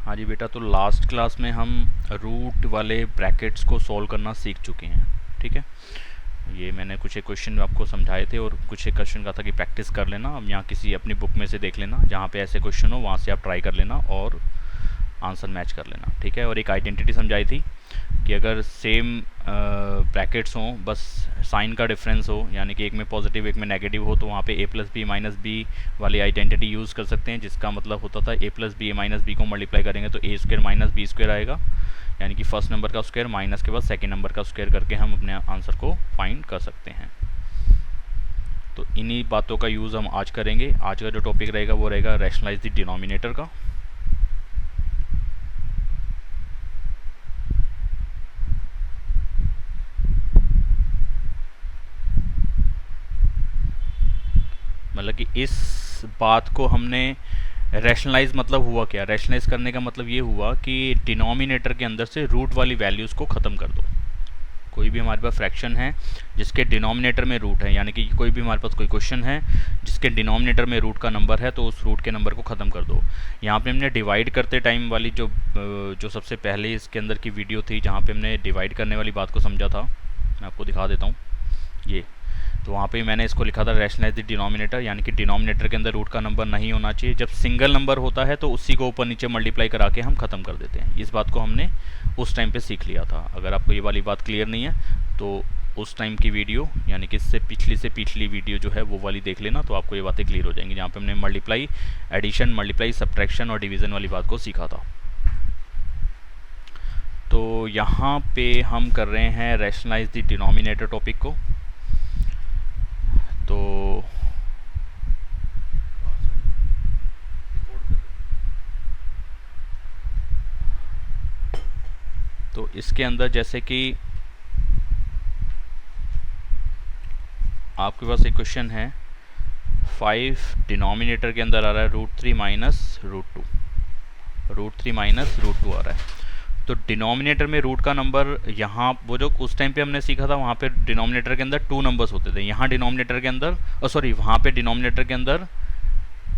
हाँ जी बेटा, तो लास्ट क्लास में हम रूट वाले ब्रैकेट्स को सॉल्व करना सीख चुके हैं। ठीक है, ये मैंने कुछ एक क्वेश्चन आपको समझाए थे और कुछ एक क्वेश्चन कहा था कि प्रैक्टिस कर लेना। अब यहाँ किसी अपनी बुक में से देख लेना, जहाँ पे ऐसे क्वेश्चन हो वहाँ से आप ट्राई कर लेना और आंसर मैच कर लेना। ठीक है, और एक आइडेंटिटी समझाई थी कि अगर सेम ब्रैकेट्स हों, बस साइन का डिफरेंस हो, यानी कि एक में पॉजिटिव एक में नेगेटिव हो, तो वहाँ पे a plus B minus B वाली आइडेंटिटी यूज़ कर सकते हैं, जिसका मतलब होता था a plus B minus B को मल्टीप्लाई करेंगे तो a square minus B square आएगा, यानी कि फर्स्ट नंबर का स्क्वायर माइनस के बाद सेकेंड नंबर का स्क्वायर करके हम अपने आंसर को फाइंड कर सकते हैं। तो इन्हीं बातों का यूज़ हम आज करेंगे। आज का जो टॉपिक रहेगा वो रहेगा रैशनलाइज द डिनोमिनेटर का। मतलब कि इस बात को हमने रैशनलाइज, मतलब हुआ क्या, रैशनलाइज करने का मतलब ये हुआ कि डिनोमिनेटर के अंदर से रूट वाली वैल्यूज़ को ख़त्म कर दो। कोई भी हमारे पास फ्रैक्शन है जिसके डिनोमिनेटर में रूट है, यानी कि कोई भी हमारे पास कोई क्वेश्चन है जिसके डिनोमिनेटर में रूट का नंबर है, तो उस रूट के नंबर को ख़त्म कर दो। यहाँ पे हमने डिवाइड करते टाइम वाली जो सबसे पहले इसके अंदर की वीडियो थी, जहाँ पे हमने डिवाइड करने वाली बात को समझा था, मैं आपको दिखा देता हूँ ये। तो वहाँ पे मैंने इसको लिखा था रैशनलाइज द डिनोमिनेटर, यानी कि डिनोमिनेटर के अंदर रूट का नंबर नहीं होना चाहिए। जब सिंगल नंबर होता है तो उसी को ऊपर नीचे मल्टीप्लाई करा के हम ख़त्म कर देते हैं। इस बात को हमने उस टाइम पे सीख लिया था। अगर आपको ये वाली बात क्लियर नहीं है तो उस टाइम की वीडियो, यानी कि इससे पिछली वीडियो जो है वो वाली देख लेना, तो आपको ये बातें क्लियर हो जाएंगी, जहाँ पे हमने मल्टीप्लाई, एडिशन, मल्टीप्लाई, सब्ट्रैक्शन और डिवीज़न वाली बात को सीखा था। तो यहाँ पे हम कर रहे हैं रैशनलाइज द डिनोमिनेटर टॉपिक को। तो इसके अंदर जैसे कि आपके पास एक क्वेश्चन है, 5 डिनोमिनेटर के अंदर आ रहा है √3 माइनस √2, √3 माइनस √2 आ रहा है। तो डिनोमिनेटर में रूट का नंबर, यहाँ वो जो उस टाइम पे हमने सीखा था, वहाँ पे डिनोमिनेटर के अंदर 2 नंबर्स होते थे। यहाँ डिनोमिनेटर के अंदर वहाँ पे डिनोमिनेटर के अंदर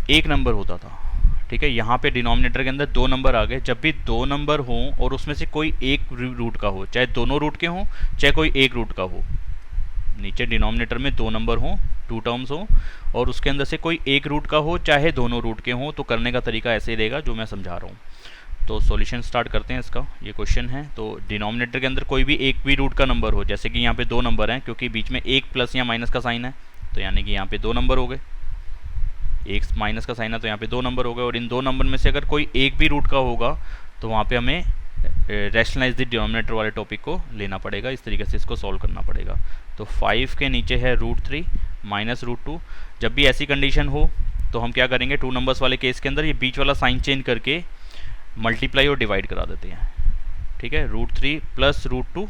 एक नंबर होता था। ठीक है, यहाँ पे डिनोमिनेटर के अंदर 2 नंबर आ गए। जब भी 2 नंबर हों और उसमें से कोई एक रूट का हो, चाहे दोनों रूट के हों चाहे कोई एक रूट का हो, नीचे डिनोमिनेटर में 2 नंबर हों, 2 टर्म्स हों, और उसके अंदर से कोई एक रूट का हो चाहे दोनों रूट के हों, तो करने का तरीका ऐसे ही रहेगा जो मैं समझा रहा हूँ। तो सॉल्यूशन स्टार्ट करते हैं इसका। ये क्वेश्चन है, तो डिनोमिनेटर के अंदर कोई भी एक भी रूट का नंबर हो, जैसे कि यहाँ पे 2 नंबर हैं, क्योंकि बीच में एक प्लस या माइनस का साइन है, तो यानी कि यहाँ पे 2 नंबर हो गए। एक माइनस का साइन है तो यहाँ पे 2 नंबर हो गए, और इन 2 नंबर में से अगर कोई एक भी रूट का होगा तो वहाँ पे हमें रैशनलाइज द डिनोमिनेटर वाले टॉपिक को लेना पड़ेगा। इस तरीके से इसको सॉल्व करना पड़ेगा। तो 5 के नीचे है √3 माइनस √2। जब भी ऐसी कंडीशन हो तो हम क्या करेंगे, 2 नंबर्स वाले केस के अंदर ये बीच वाला साइन चेंज करके मल्टीप्लाई और डिवाइड करा देते हैं। ठीक है, √3 प्लस √2,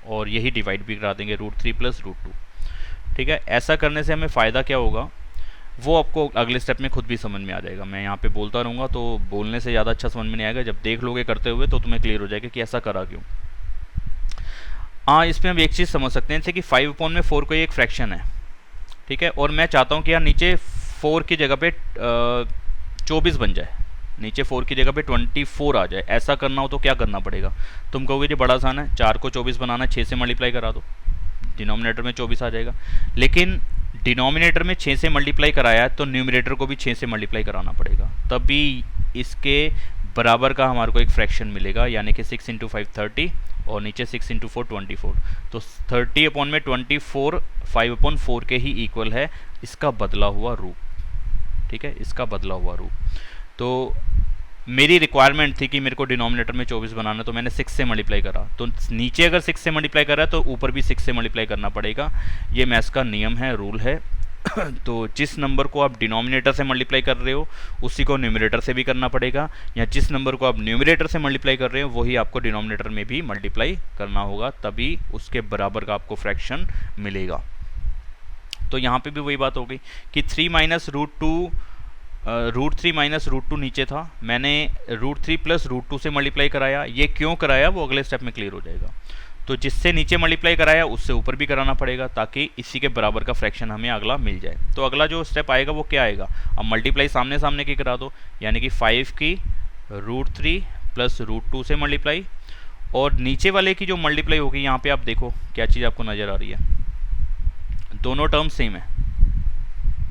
और यही डिवाइड भी करा देंगे, √3 प्लस √2। ठीक है, ऐसा करने से हमें फ़ायदा क्या होगा वो आपको अगले स्टेप में खुद भी समझ में आ जाएगा। मैं यहाँ पे बोलता रहूँगा तो बोलने से ज़्यादा अच्छा समझ में नहीं आएगा, जब देख लोगे करते हुए तो तुम्हें क्लियर हो जाएगा कि ऐसा करा क्यों। इसमें हम एक चीज़ समझ सकते हैं, जैसे कि 5/4 कोई एक फ्रैक्शन है। ठीक है, और मैं चाहता हूँ कि यार नीचे 4 की जगह पे 24 बन जाए, नीचे 4 की जगह पे 24 आ जाए। ऐसा करना हो तो क्या करना पड़ेगा, तुम कहोगे जी बड़ा आसान है, 4 को 24 बनाना, 6 से मल्टीप्लाई करा दो, डिनोमिनेटर में 24 आ जाएगा। लेकिन डिनोमिनेटर में 6 से मल्टीप्लाई कराया है तो न्यूमरेटर को भी 6 से मल्टीप्लाई कराना पड़ेगा, तभी इसके बराबर का हमारे को एक फ्रैक्शन मिलेगा, यानी कि 6 × 5 30 और नीचे 6 × 4 24। तो 30/24 5/4 के ही इक्वल है इसका बदला हुआ रूप। ठीक है, इसका बदला हुआ रूप। तो मेरी रिक्वायरमेंट थी कि मेरे को डिनोमिनेटर में 24 बनाना, तो मैंने 6 से मल्टीप्लाई करा। तो नीचे अगर 6 से मल्टीप्लाई करा तो ऊपर भी 6 से मल्टीप्लाई करना पड़ेगा। ये मैथ्स का नियम है, रूल है। तो जिस नंबर को आप डिनोमिनेटर से मल्टीप्लाई कर रहे हो उसी को न्यूमरेटर से भी करना पड़ेगा, या जिस नंबर को आप न्यूमरेटर से मल्टीप्लाई कर रहे हो वही आपको डिनोमिनेटर में भी मल्टीप्लाई करना होगा, तभी उसके बराबर का आपको फ्रैक्शन मिलेगा। तो यहाँ पे भी वही बात हो गई कि 3 माइनस √2 √3 माइनस √2 नीचे था, मैंने √3 प्लस √2 से मल्टीप्लाई कराया। ये क्यों कराया वो अगले स्टेप में क्लियर हो जाएगा। तो जिससे नीचे मल्टीप्लाई कराया उससे ऊपर भी कराना पड़ेगा, ताकि इसी के बराबर का फ्रैक्शन हमें अगला मिल जाए। तो अगला जो स्टेप आएगा वो क्या आएगा, अब मल्टीप्लाई सामने सामने की करा दो, यानी कि 5 की √3 प्लस √2 से मल्टीप्लाई, और नीचे वाले की जो मल्टीप्लाई होगी यहाँ पे आप देखो क्या चीज़ आपको नज़र आ रही है, दोनों टर्म सेम है,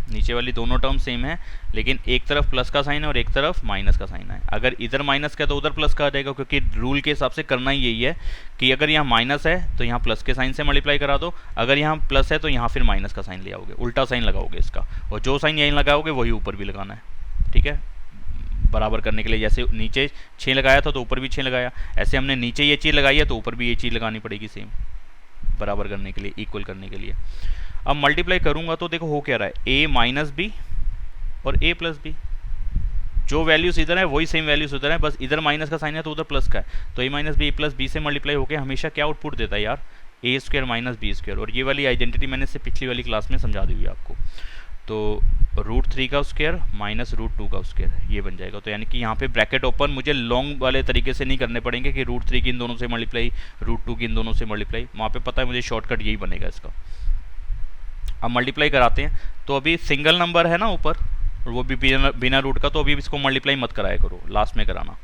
नीचे वाली दोनों टर्म सेम है, लेकिन एक तरफ प्लस का साइन है और एक तरफ माइनस का साइन है। अगर इधर माइनस का तो उधर प्लस का आ जाएगा, क्योंकि रूल के हिसाब से करना ही यही है कि अगर यहाँ माइनस है तो यहाँ प्लस के साइन से मल्टीप्लाई करा दो, अगर यहाँ प्लस है तो यहाँ फिर माइनस का साइन ले आओगे, उल्टा साइन लगाओगे इसका, और जो साइन यहीं लगाओगे वही ऊपर भी लगाना है। ठीक है, बराबर करने के लिए, जैसे नीचे 6 लगाया था तो ऊपर भी 6 लगाया, ऐसे हमने नीचे ये चीज़ लगाई है तो ऊपर भी ये चीज़ लगानी पड़ेगी सेम, बराबर करने के लिए, इक्वल करने के लिए। अब मल्टीप्लाई करूंगा तो देखो हो क्या रहा है, a माइनस बी और a प्लस बी, जो वैल्यूज इधर है वही सेम वैल्यूज उधर है, बस इधर माइनस का साइन है तो उधर प्लस का है, तो a minus B plus B से मल्टीप्लाई होकर हमेशा क्या आउटपुट देता है यार, a square minus B square. और ये वाली आइडेंटिटी मैंने से पिछली वाली क्लास में समझा दी हुई आपको, तो √3 का स्क्वायर माइनस √2 का स्क्वायर ये बन जाएगा। तो यानी कि यहाँ पे ब्रैकेट ओपन मुझे लॉन्ग वाले तरीके से नहीं करने पड़ेंगे कि √3 की इन दोनों से मल्टीप्लाई, √2 की इन दोनों से मल्टीप्लाई, वहाँ पे पता है मुझे शॉर्टकट यही बनेगा इसका। अब मल्टीप्लाई कराते हैं, तो अभी सिंगल नंबर है ना ऊपर, और वो भी बिना रूट का, तो अभी इसको मल्टीप्लाई मत कराया करो, लास्ट में कराना।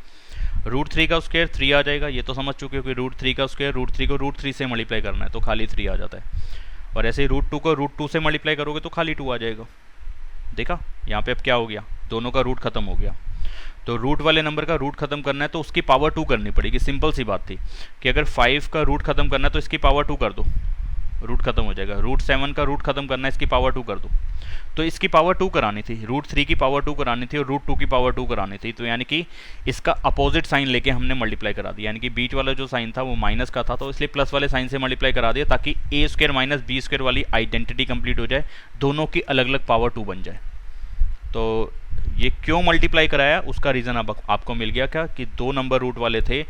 √3 का स्क्वायर 3 आ जाएगा, ये तो समझ चुके हो कि √3 का स्क्वायर √3 को √3 से मल्टीप्लाई करना है तो खाली 3 आ जाता है, और ऐसे ही √2 को √2 से मल्टीप्लाई करोगे तो खाली 2 आ जाएगा। देखा यहाँ पे अब क्या हो गया, दोनों का रूट खत्म हो गया। तो रूट वाले नंबर का रूट खत्म करना है तो उसकी पावर 2 करनी पड़ेगी, सिंपल सी बात थी कि अगर 5 का रूट खत्म करना है तो इसकी पावर 2 कर दो, रूट खत्म हो जाएगा। √7 का रूट खत्म करना है, इसकी पावर 2 कर दो, तो इसकी पावर 2 करानी थी, √3 की पावर 2 करानी थी और √2 की पावर 2 करानी थी, तो यानी कि इसका अपोजिट साइन लेके हमने मल्टीप्लाई करा दिया, यानी कि बीच वाला जो साइन था वो माइनस का था, तो इसलिए प्लस वाले साइन से मल्टीप्लाई करा दिया ताकि a square minus B square वाली आइडेंटिटी कंप्लीट हो जाए, दोनों की अलग अलग पावर 2 बन जाए। तो ये क्यों मल्टीप्लाई कराया उसका रीज़न अब आपको मिल गया क्या, कि 2 नंबर रूट वाले थे,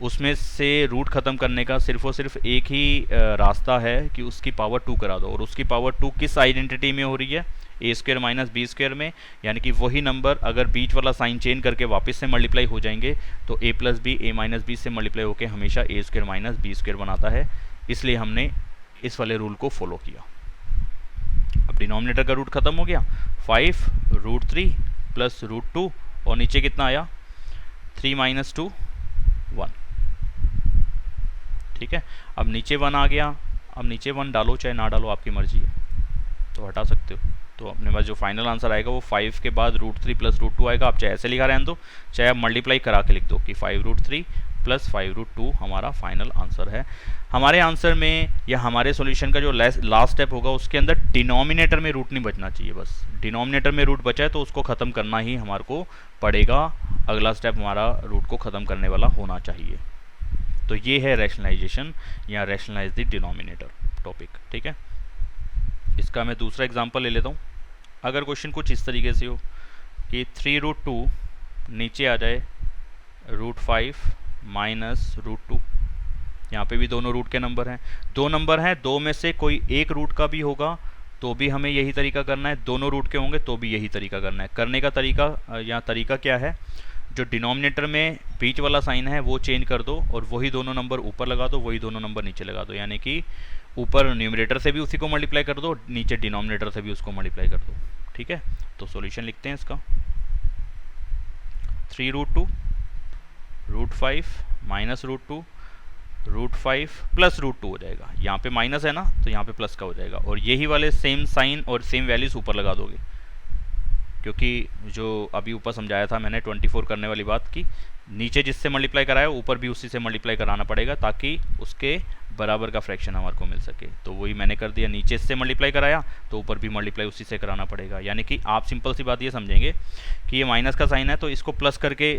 उसमें से रूट ख़त्म करने का सिर्फ और सिर्फ एक ही रास्ता है कि उसकी पावर 2 करा दो, और उसकी पावर 2 किस आइडेंटिटी में हो रही है, a square minus B square में, यानी कि वही नंबर अगर बीच वाला साइन चेंज करके वापस से मल्टीप्लाई हो जाएंगे तो a plus B a minus B से मल्टीप्लाई होकर हमेशा a square minus B square बनाता है, इसलिए हमने इस वाले रूल को फॉलो किया। अब डिनोमिनेटर का रूट खत्म हो गया, 5 √3 प्लस √2 और नीचे कितना आया 3 माइनस 2 1। ठीक है, अब नीचे 1 आ गया, अब नीचे 1 डालो चाहे ना डालो आपकी मर्जी है, तो हटा सकते हो। तो अपने पास जो फाइनल आंसर आएगा वो 5 के बाद √3 प्लस √2 आएगा, आप चाहे ऐसे लिखा रहने दो चाहे आप मल्टीप्लाई करा के लिख दो कि 5 √3 प्लस 5 √2 हमारा फाइनल आंसर है। हमारे आंसर में या हमारे सॉल्यूशन का जो लास्ट स्टेप होगा उसके अंदर डिनोमिनेटर में रूट नहीं बचना चाहिए, बस डिनोमिनेटर में रूट बचा है तो उसको ख़त्म करना ही हमारे को पड़ेगा, अगला स्टेप हमारा रूट को ख़त्म करने वाला होना चाहिए। तो ये है रैशनलाइजेशन या रैशनलाइज द डिनोमिनेटर टॉपिक। ठीक है, इसका मैं दूसरा एग्जांपल ले लेता हूँ। अगर क्वेश्चन कुछ इस तरीके से हो कि 3√2 नीचे आ जाए √5 माइनस √2, यहाँ पे भी दोनों रूट के नंबर हैं, 2 नंबर हैं, 2 में से कोई एक रूट का भी होगा तो भी हमें यही तरीका करना है, दोनों रूट के होंगे तो भी यही तरीका करना है। करने का तरीका या तरीका क्या है, जो डिनोमिनेटर में बीच वाला साइन है वो चेंज कर दो और वही दोनों नंबर ऊपर लगा दो, वही दोनों नंबर नीचे लगा दो, यानी कि ऊपर न्यूमरेटर से भी उसी को मल्टीप्लाई कर दो, नीचे डिनोमिनेटर से भी उसको मल्टीप्लाई कर दो। ठीक है, तो सॉल्यूशन लिखते हैं इसका, 3√2 √5 माइनस √2 √5 प्लस √2 हो जाएगा, यहाँ पे माइनस है ना तो यहाँ पे प्लस का हो जाएगा, और यही वाले सेम साइन और सेम वैल्यूज ऊपर लगा दोगे, क्योंकि जो अभी ऊपर समझाया था मैंने 24 करने वाली बात की, नीचे जिससे मल्टीप्लाई कराया ऊपर भी उसी से मल्टीप्लाई कराना पड़ेगा ताकि उसके बराबर का फ्रैक्शन हमारे को मिल सके। तो वही मैंने कर दिया, नीचे से मल्टीप्लाई कराया तो ऊपर भी मल्टीप्लाई उसी से कराना पड़ेगा, यानी कि आप सिंपल सी बात ये समझेंगे कि ये माइनस का साइन है तो इसको प्लस करके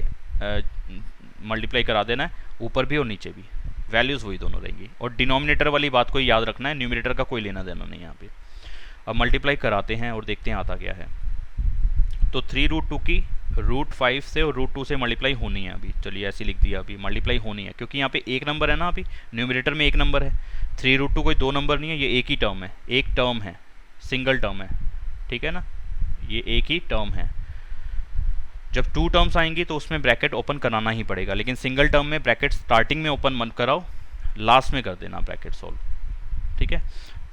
मल्टीप्लाई करा देना है, ऊपर भी और नीचे भी, वैल्यूज़ वही दोनों रहेंगी। और डिनोमिनेटर वाली बात को याद रखना है, न्यूमरेटर का कोई लेना देना नहीं यहाँ पे। अब मल्टीप्लाई कराते हैं और देखते हैं आता क्या है। तो 3√2 की √5 से और √2 से मल्टीप्लाई होनी है, अभी चलिए ऐसे लिख दिया, अभी मल्टीप्लाई होनी है क्योंकि यहाँ पे एक नंबर है ना, अभी न्यूमरेटर में एक नंबर है, 3√2 कोई 2 नंबर नहीं है, ये एक ही टर्म है, एक टर्म है, सिंगल टर्म है। ठीक है ना, ये एक ही टर्म है। जब 2 टर्म्स आएंगी तो उसमें ब्रैकेट ओपन कराना ही पड़ेगा, लेकिन सिंगल टर्म में ब्रैकेट स्टार्टिंग में ओपन मत कराओ, लास्ट में कर देना ब्रैकेट सॉल्व। ठीक है,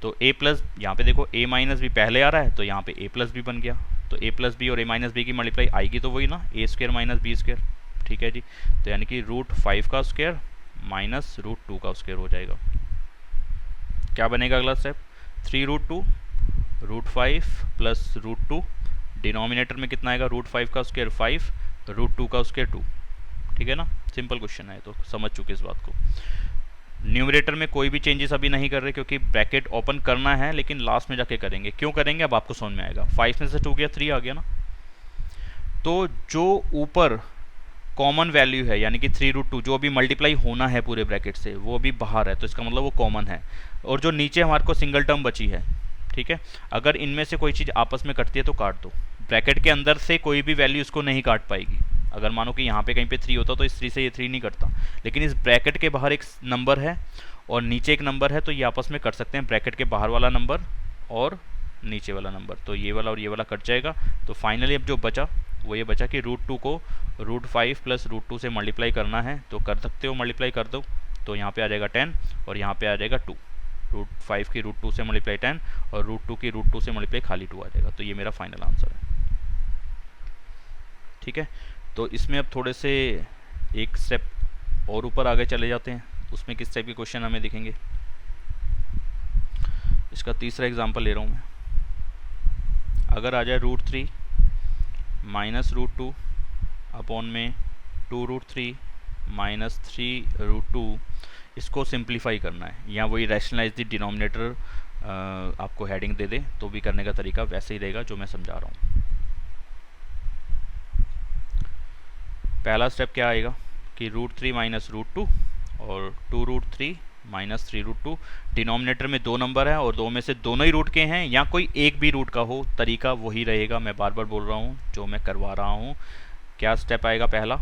तो a प्लस, यहाँ पे देखो a माइनस भी पहले आ रहा है तो यहाँ पे a प्लस भी बन गया, तो a प्लस बी और a माइनस बी की मल्टीप्लाई आएगी तो वही ना, a square minus B square. ठीक है जी। तो यानी कि √5 का स्क्वायर माइनस √2 का स्क्वायर हो जाएगा। क्या बनेगा अगला स्टेप? 3√2 √5 प्लस √2, डिनोमिनेटर में कितना आएगा? √5 का स्क्वायर 5, √2 का स्क्वायर 2। ठीक है ना, सिंपल क्वेश्चन है, तो समझ चुके इस बात को। न्यूमरेटर में कोई भी चेंजेस अभी नहीं कर रहे क्योंकि ब्रैकेट ओपन करना है, लेकिन लास्ट में जाके करेंगे। क्यों करेंगे अब आपको समझ में आएगा। 5 में से 2 गया 3 आ गया ना, तो जो ऊपर कॉमन वैल्यू है यानी कि 3√2 जो अभी मल्टीप्लाई होना है पूरे ब्रैकेट से, वो अभी बाहर है, तो इसका मतलब वो कॉमन है। और जो नीचे हमारे को सिंगल टर्म बची है, ठीक है, अगर इनमें से कोई चीज़ आपस में कटती है तो काट दो। ब्रैकेट के अंदर से कोई भी वैल्यू इसको नहीं काट पाएगी। अगर मानो कि यहाँ पे कहीं पे 3 होता तो इस 3 से ये 3 नहीं कटता, लेकिन इस ब्रैकेट के बाहर एक नंबर है और नीचे एक नंबर है, तो ये आपस में कट सकते हैं, ब्रैकेट के बाहर वाला नंबर और नीचे वाला नंबर। तो ये वाला और ये वाला कट जाएगा। तो फाइनली अब जो बचा वो ये बचा कि √2 को √5 प्लस √2 से मल्टीप्लाई करना है, तो कर सकते हो, मल्टीप्लाई कर दो। तो यहाँ पे आ जाएगा 10 और यहाँ पे आ जाएगा 2। √5 की √2 से मल्टीप्लाई 10 और √2 की √2 से मल्टीप्लाई खाली 2 आ जाएगा। तो ये मेरा फाइनल आंसर है। ठीक है, तो इसमें अब थोड़े से एक स्टेप और ऊपर आगे चले जाते हैं। उसमें किस टाइप के क्वेश्चन हमें दिखेंगे। इसका तीसरा एग्जांपल ले रहा हूँ मैं। अगर आ जाए √3 माइनस √2 अपॉन में 2√3 माइनस 3√2, इसको सिंप्लीफाई करना है, या वही रैशनलाइज द डिनोमिनेटर आपको हेडिंग दे दे तो भी करने का तरीका वैसे ही रहेगा जो मैं समझा रहा हूँ। पहला स्टेप क्या आएगा कि √3 माइनस √2 और 2√3 माइनस 3√2। डिनोमिनेटर में 2 नंबर है और 2 में से दोनों ही रूट के हैं, या कोई एक भी रूट का हो, तरीका वही रहेगा। मैं बार बार बोल रहा हूँ जो मैं करवा रहा हूँ। क्या स्टेप आएगा? पहला,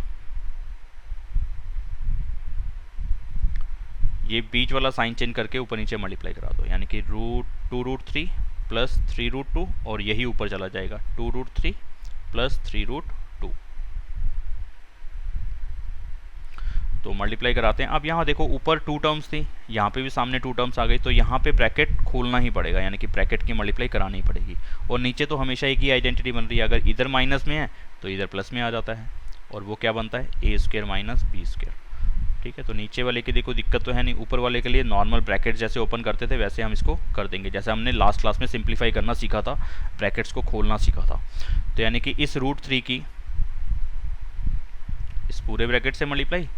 ये बीच वाला साइन चेंज करके ऊपर नीचे मल्टीप्लाई करा दो, यानी कि 2√3 प्लस 3√2 और यही ऊपर चला जाएगा 2√3 प्लस 3√2। तो मल्टीप्लाई कराते हैं। अब यहाँ देखो ऊपर 2 टर्म्स थी, यहाँ पे भी सामने 2 टर्म्स आ गई, तो यहाँ पे ब्रैकेट खोलना ही पड़ेगा, यानी कि ब्रैकेट की मल्टीप्लाई करानी पड़ेगी। और नीचे तो हमेशा एक ही आइडेंटिटी बन रही है, अगर इधर माइनस में है तो इधर प्लस में आ जाता है, और वो क्या बनता है? a² minus b²। ठीक है, तो नीचे वाले की देखो दिक्कत तो है नहीं, ऊपर वाले के लिए नॉर्मल ब्रैकेट जैसे ओपन करते थे वैसे हम इसको कर देंगे, जैसे हमने लास्ट क्लास में सिंप्लीफाई करना सीखा था, ब्रैकेट्स को खोलना सीखा था। तो यानी कि इस √3 की इस पूरे ब्रैकेट से मल्टीप्लाई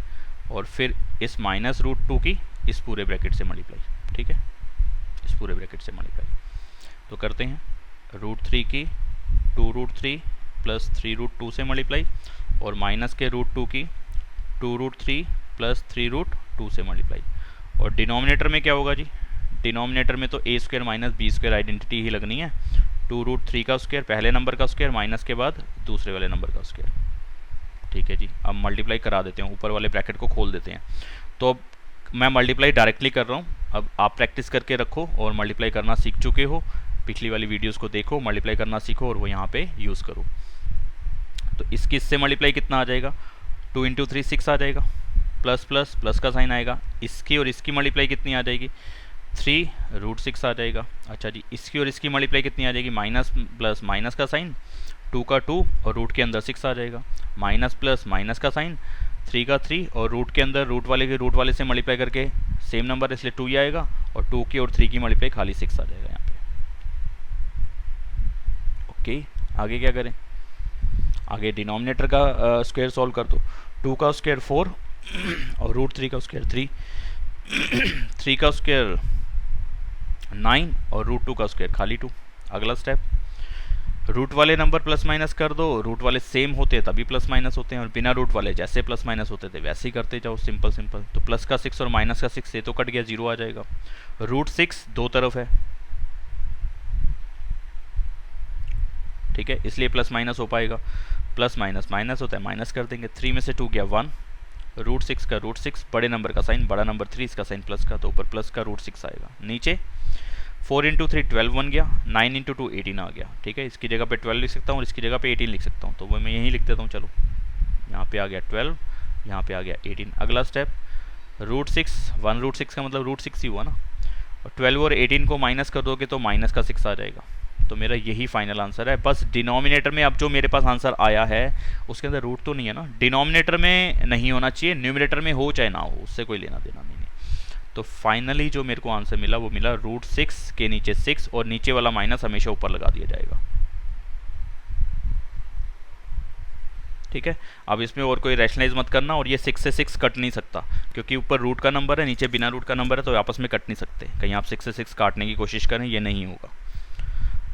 और फिर इस माइनस √2 की इस पूरे ब्रैकेट से मल्टीप्लाई। ठीक है, इस पूरे ब्रैकेट से मल्टीप्लाई। तो करते हैं, √3 की 2√3 प्लस 3√2 से मल्टीप्लाई और माइनस के √2 की 2√3 प्लस 3√2 से मल्टीप्लाई। और डिनोमिनेटर में क्या होगा जी? डिनोमिनेटर में तो a² माइनस b² आइडेंटिटी ही लगनी है। 2√3 का स्क्वायर पहले नंबर का स्क्वायर माइनस के बाद दूसरे वाले नंबर का स्क्वायर। ठीक है जी, अब मल्टीप्लाई करा देते हैं, ऊपर वाले ब्रैकेट को खोल देते हैं। तो अब मैं मल्टीप्लाई डायरेक्टली कर रहा हूँ, अब आप प्रैक्टिस करके रखो और मल्टीप्लाई करना सीख चुके हो, पिछली वाली वीडियोस को देखो, मल्टीप्लाई करना सीखो और वो यहाँ पे यूज़ करो। तो इसकी इससे मल्टीप्लाई कितना आ जाएगा? 2 × 3 6 आ जाएगा, प्लस प्लस प्लस का साइन आएगा। इसकी और इसकी मल्टीप्लाई कितनी आ जाएगी? 3√6 आ जाएगा। अच्छा जी, इसकी और इसकी मल्टीप्लाई कितनी आ जाएगी? माइनस प्लस माइनस का साइन, 2 का 2 और रूट के अंदर 6 आ जाएगा, माइनस प्लस माइनस का साइन, 3 का 3 और रूट के अंदर रूट वाले के रूट वाले से मल्टीप्लाई करके सेम नंबर इसलिए 2 ही आएगा, और 2 की और 3 की मल्टीप्लाई खाली 6 आ जाएगा यहाँ पे। ओके, आगे क्या करें? आगे डिनोमिनेटर का स्क्वायर सॉल्व कर दो। 2 का स्क्वायर 4 और √3 का स्क्वायर 3, 3 का स्क्वायर 9 और √2 का स्क्वायर खाली 2। अगला स्टेप, रूट वाले नंबर प्लस माइनस कर दो, रूट वाले सेम होते तभी प्लस माइनस होते हैं, और बिना रूट वाले जैसे प्लस माइनस होते थे वैसे ही करते जाओ, सिंपल सिंपल। तो प्लस का 6 और माइनस का 6 से तो कट गया, 0 आ जाएगा। √6 दो तरफ है, ठीक है, इसलिए प्लस माइनस हो पाएगा। प्लस माइनस माइनस होता है, माइनस कर देंगे। 3 में से 2 गया 1, √6 का √6 बड़े नंबर का साइन, बड़ा नंबर 3 इसका साइन प्लस का, तो ऊपर प्लस का √6 आएगा। नीचे 4 × 3 12 बन गया, 9 × 2 18 आ गया। ठीक है, इसकी जगह पे 12 लिख सकता हूँ और इसकी जगह पे 18 लिख सकता हूँ, तो वो मैं यहीं लिख देता हूँ। चलो, यहाँ पे आ गया 12, यहाँ पे आ गया 18। अगला स्टेप, √6 1√6 का मतलब √6 ही हुआ ना, और 12 और 18 को माइनस कर दोगे तो माइनस का 6 आ जाएगा। तो मेरा यही फाइनल आंसर है। बस डिनोमिनेटर में अब जो मेरे पास आंसर आया है उसके अंदर रूट तो नहीं है ना, डिनोमिनेटर में नहीं होना चाहिए, न्यूमरेटर में हो चाहे ना हो, उससे कोई लेना देना नहीं है। तो फाइनली जो मेरे को आंसर मिला वो मिला √6 के नीचे 6 और नीचे वाला माइनस हमेशा ऊपर लगा दिया जाएगा। ठीक है, अब इसमें और कोई रैशनलाइज मत करना, और ये 6 से 6 कट नहीं सकता क्योंकि ऊपर रूट का नंबर है, नीचे बिना रूट का नंबर है, तो आपस में कट नहीं सकते। कहीं आप 6 से 6 काटने की कोशिश करें, ये नहीं होगा।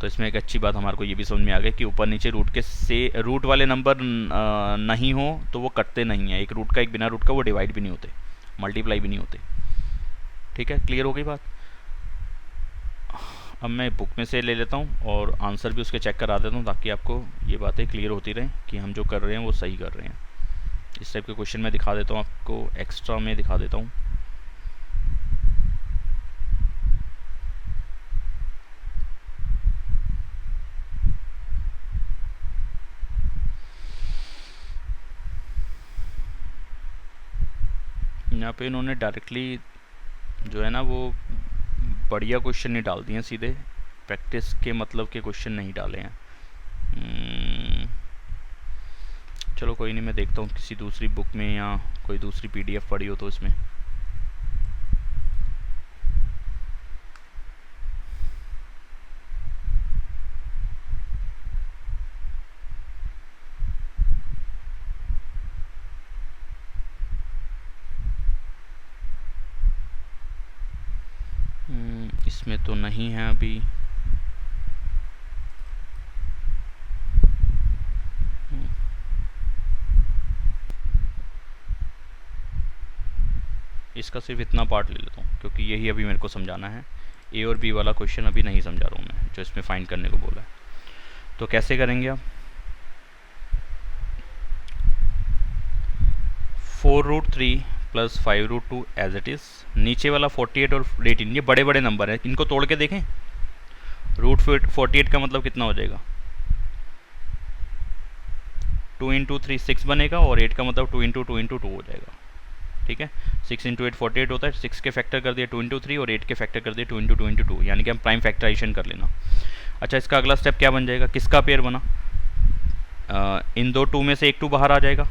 तो इसमें एक अच्छी बात हमारे को ये भी समझ में आ गई कि ऊपर नीचे रूट वाले नंबर नहीं हो तो वो कटते नहीं हैं। एक रूट का एक बिना रूट का वो डिवाइड भी नहीं होते, मल्टीप्लाई भी नहीं होते। ठीक है, क्लियर हो गई बात। अब मैं बुक में से ले लेता हूँ और आंसर भी उसके चेक करा देता हूँ ताकि आपको ये बातें क्लियर होती रहें कि हम जो कर रहे हैं वो सही कर रहे हैं। इस टाइप के क्वेश्चन मैं दिखा देता हूँ आपको, एक्स्ट्रा में दिखा देता हूँ। यहाँ पे इन्होंने डायरेक्टली जो है ना वो बढ़िया क्वेश्चन नहीं डाल दिए, सीधे प्रैक्टिस के मतलब के क्वेश्चन नहीं डाले हैं। चलो कोई नहीं, मैं देखता हूँ किसी दूसरी बुक में या कोई दूसरी PDF पड़ी हो तो इसमें। इसमें तो नहीं है अभी। इसका सिर्फ इतना पार्ट ले लेता हूँ क्योंकि यही अभी मेरे को समझाना है। A और B वाला क्वेश्चन अभी नहीं समझा रहा हूँ मैं, जो इसमें फाइंड करने को बोला है। तो कैसे करेंगे आप? 4√3 प्लस 5√2 एज इट इज़। नीचे वाला 48 और 18 ये बड़े बड़े नंबर हैं, इनको तोड़ के देखें। √48 का मतलब कितना हो जाएगा? 2 × 3 6 बनेगा, और 8 का मतलब 2 × 2 × 2 हो जाएगा। ठीक है, 6 × 8 48 होता है, 6 के फैक्टर कर दिया 2 × 3 और 8 के फैक्टर कर दिया 2 × 2 × 2, यानी कि हम प्राइम फैक्टराइजेशन कर लेना। अच्छा, इसका अगला स्टेप क्या बन जाएगा? किसका पेयर बना? इन दो 2 में से एक 2 बाहर आ जाएगा,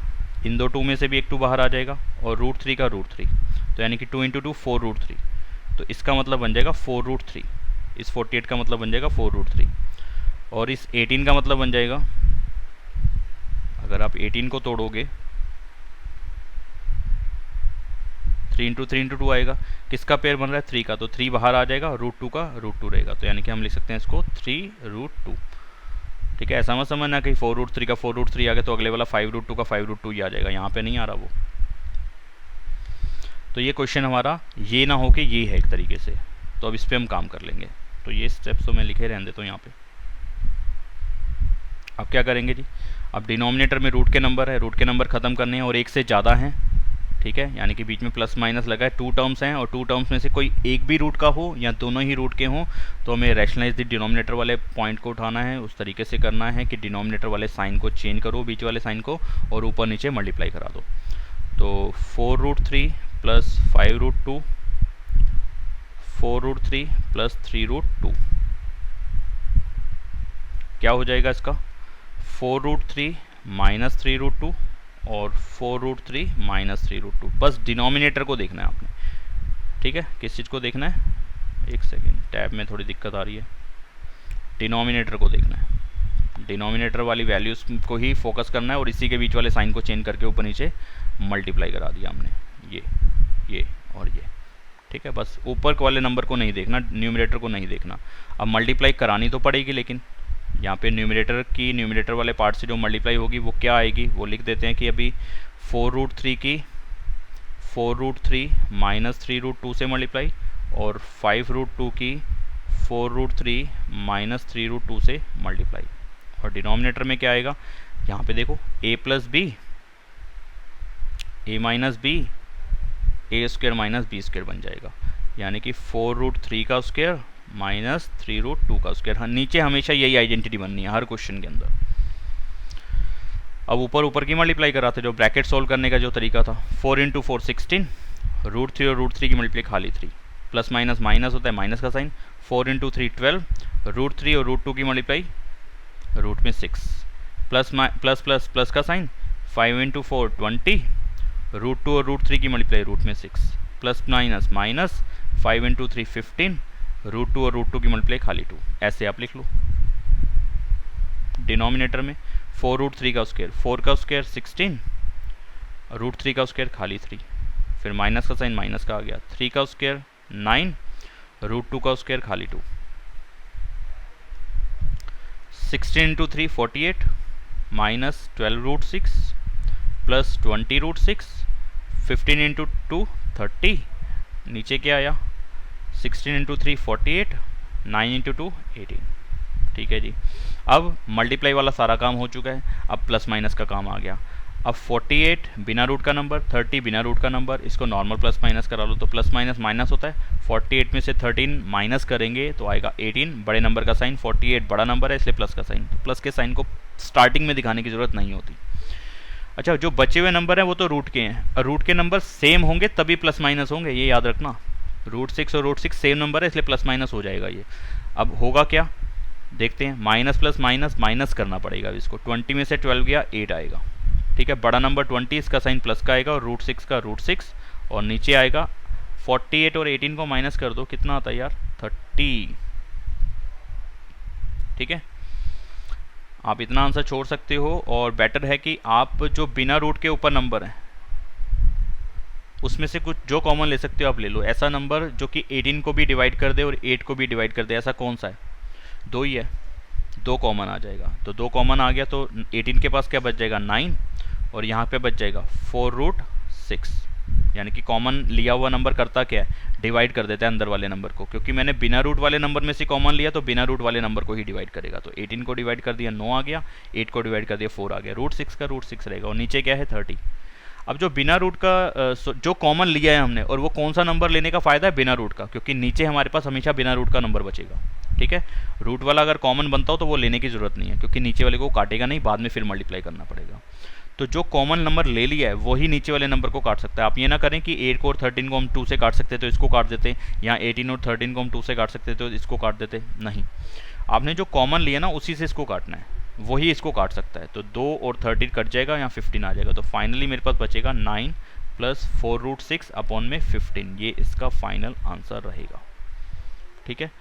इन दो 2 में से भी एक 2 बाहर आ जाएगा, और √3 का √3, तो यानी कि 2 × 2 4√3, तो इसका मतलब बन जाएगा 4√3। इस 48 का मतलब बन जाएगा 4√3, और इस 18 का मतलब बन जाएगा, अगर आप 18 को तोड़ोगे 3 × 3 × 2 आएगा। किसका पेयर बन रहा है? 3 का, तो 3 बाहर आ जाएगा, √2 का √2 रहेगा, तो यानी कि हम लिख सकते हैं इसको 3√2। ठीक है, ऐसा मत समझना कि 4√3 का 4√3 आ गया तो अगले वाला 5√2 का 5√2 ही आ जाएगा, यहाँ पे नहीं आ रहा वो। तो ये क्वेश्चन हमारा ये ना हो कि ये है एक तरीके से, तो अब इस पर हम काम कर लेंगे। तो ये स्टेप्स तो मैं लिखे रहने देता हूँ यहाँ पे। अब क्या करेंगे जी? अब डिनोमिनेटर में रूट के नंबर है, रूट के नंबर ख़त्म करने हैं और एक से ज़्यादा हैं। ठीक है, यानी कि बीच में प्लस माइनस लगा है, 2 टर्म्स हैं और 2 टर्म्स में से कोई एक भी रूट का हो या दोनों ही रूट के हों, तो हमें रैशनलाइज द डिनोमिनेटर वाले पॉइंट को उठाना है। उस तरीके से करना है कि डिनोमिनेटर वाले साइन को चेंज करो, बीच वाले साइन को, और ऊपर नीचे मल्टीप्लाई करा दो। तो 4√3 प्लस 5√2, 4√3 प्लस 3√2, क्या हो जाएगा इसका? 4√3 माइनस 3√2 और 4√3 माइनस 3√2। बस डिनोमिनेटर को देखना है आपने। ठीक है, किस चीज़ को देखना है? एक सेकेंड, टैब में थोड़ी दिक्कत आ रही है। डिनोमिनेटर को देखना है, डिनोमिनेटर वाली वैल्यूज़ को ही फोकस करना है, और इसी के बीच वाले साइन को चेंज करके ऊपर नीचे मल्टीप्लाई करा दिया हमने, ये और ये। ठीक है, बस ऊपर वाले नंबर को नहीं देखना, न्यूमरेटर को नहीं देखना। अब मल्टीप्लाई करानी तो पड़ेगी, लेकिन यहाँ पे न्यूमरेटर वाले पार्ट से जो मल्टीप्लाई होगी वो क्या आएगी, वो लिख देते हैं कि अभी 4√3 की 4√3 माइनस 3√2 से मल्टीप्लाई, और 5√2 की 4√3 माइनस 3√2 से मल्टीप्लाई। और डिनोमिनेटर में क्या आएगा? यहाँ पे देखो, a plus B, a minus B, a square minus B square बन जाएगा, यानी कि 4√3 का स्क्वायर माइनस 3√2 का स्क्वायर। हाँ, नीचे हमेशा यही आइडेंटिटी बननी है हर क्वेश्चन के अंदर। अब ऊपर की मल्टीप्लाई कराते, जो ब्रैकेट सोल्व करने का जो तरीका था, 4 × 4 16, √3 और √3 की मल्टीप्लाई खाली 3, प्लस माइनस माइनस होता है, माइनस का साइन, 4 × 3 12 √3 और √2 की मल्टीप्लाई रूट में 6, प्लस प्लस प्लस प्लस का साइन, 5 इंटू 4 20, √2 और √3 की मल्टीप्लाई रूट में 6, प्लस माइनस माइनस, 5 इंटू 3 15, √2 और √2 की मल्टीप्लाई खाली 2। ऐसे आप लिख लो। डिनोमिनेटर में 4√3 का स्क्वायर, 4 का स्क्वायर 16, √3 का स्क्वायर खाली 3, फिर माइनस का साइन माइनस का आ गया, 3 का स्क्वायर 9, √2 का स्क्वायर खाली 2, 16 इंटू 3 48, माइनस 12√6 प्लस 20√6, 15 इंटू 2 30, नीचे क्या आया 16 इंटू 3 48, 9 इंटू 2 18। ठीक है जी। अब मल्टीप्लाई वाला सारा काम हो चुका है, अब प्लस माइनस का काम आ गया। अब 48 बिना रूट का नंबर, 30 बिना रूट का नंबर, इसको नॉर्मल प्लस माइनस करा लो तो प्लस माइनस माइनस होता है। 48 में से 13 माइनस करेंगे तो आएगा 18, बड़े नंबर का साइन, 48 बड़ा नंबर है इसलिए प्लस का साइन, तो प्लस के साइन को स्टार्टिंग में दिखाने की ज़रूरत नहीं होती। अच्छा, जो बचे हुए नंबर हैं वो तो रूट के हैं, और रूट के नंबर सेम होंगे तभी प्लस माइनस होंगे, ये याद रखना। √6 और √6 सेम नंबर है इसलिए प्लस माइनस हो जाएगा ये। अब होगा क्या देखते हैं, माइनस प्लस माइनस माइनस करना पड़ेगा इसको, 20 में से 12 गया 8 आएगा। ठीक है, बड़ा नंबर 20, इसका साइन प्लस का आएगा, और √6 का √6, और नीचे आएगा 48 और 18 को माइनस कर दो, कितना आता है यार 30। ठीक है, आप इतना आंसर छोड़ सकते हो, और बेटर है कि आप जो बिना रूट के ऊपर नंबर हैं उसमें से कुछ जो कॉमन ले सकते हो आप ले लो। ऐसा नंबर जो कि 18 को भी डिवाइड कर दे और 8 को भी डिवाइड कर दे, ऐसा कौन सा है? 2 ही है, 2 कॉमन आ जाएगा। तो 2 कॉमन आ गया तो 18 के पास क्या बच जाएगा 9, और यहाँ पे बच जाएगा 4√6, यानी कि कॉमन लिया हुआ नंबर करता क्या है, डिवाइड कर देता है अंदर वाले नंबर को, क्योंकि मैंने बिना रूट वाले नंबर में से कॉमन लिया तो बिना रूट वाले नंबर को ही डिवाइड करेगा। तो 18 को डिवाइड कर दिया 9 आ गया, 8 को डिवाइड कर दिया 4 आ गया, √6 का √6 रहेगा, और नीचे क्या है 30। अब जो बिना रूट का जो कॉमन लिया है हमने, और वो कौन सा नंबर लेने का फ़ायदा है, बिना रूट का, क्योंकि नीचे हमारे पास हमेशा बिना रूट का नंबर बचेगा। ठीक है, रूट वाला अगर कॉमन बनता हो तो वो लेने की ज़रूरत नहीं है, क्योंकि नीचे वाले को काटेगा नहीं, बाद में फिर मल्टीप्लाई करना पड़ेगा। तो जो कॉमन नंबर ले लिया है वही नीचे वाले नंबर को काट सकता है। आप ये ना करें कि 8 को और 13 को हम 2 से काट सकते तो इसको काट देते, या 18 और 13 को हम 2 से काट सकते तो इसको काट देते, नहीं, आपने जो कॉमन लिया ना उसी से इसको काटना है, वही इसको काट सकता है। तो 2 और 13 कट जाएगा, यहाँ 15 आ जाएगा, तो फाइनली मेरे पास बचेगा 9 प्लस 4√6 अपॉन में 15, ये इसका फाइनल आंसर रहेगा। ठीक है,